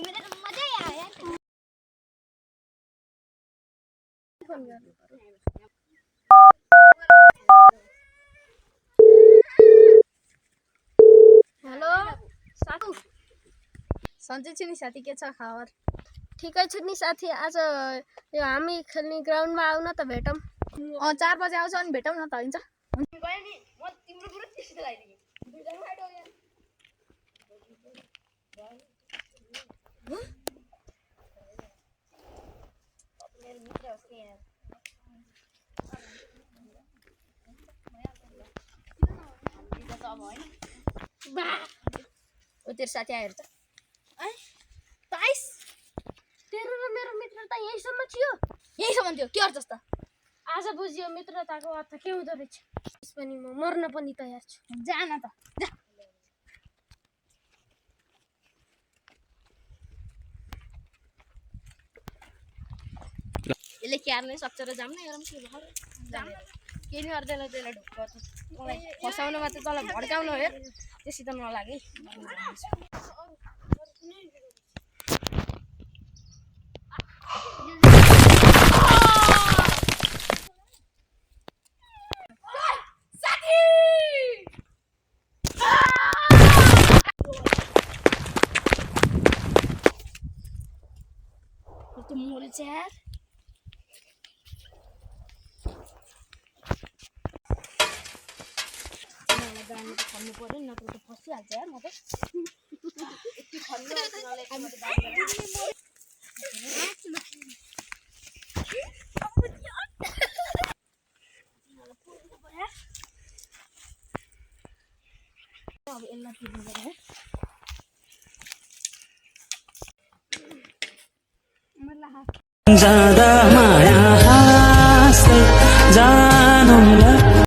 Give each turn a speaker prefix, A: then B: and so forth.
A: में तो मजा ही आया यार।
B: हेलो साथी
A: सन्चै छु नि साथी, के छ खबर?
B: ठिकै छु नि साथी। आज यो हामी खेल्ने ग्राउन्डमा आउन त भेटौँ।
A: 4 बजे आउँछ अनि भेटौँ न त, हुन्छ? ओ तेरो साथी आएर त 22
B: तेरो र मेरो मित्रता यहीसम्म थियो।
A: यहीसम्म थियो, के अर्थ त?
B: आज बुझियो मित्रताको अर्थ के हुँदो रहेछ। त्यस पनि म मर्न पनि तयार छु।
A: जान त, जा। यसले क्यार्नै सक्छ र जाम्न हेरौँ के भयो। केही नि गर्दैन, त्यसलाई ढुक्क मलाई फसाउन मात्रै, तँलाई भड्काउनु हो, त्यसित नलागे। Tu mulher. मलाई गाडी त खन्नु पर्यो नि, नत्र त फसिहाल्छ यार म त। यति खन्नु आउँछ अब यसलाई तिर्नु पर्यो।
C: ज्यादा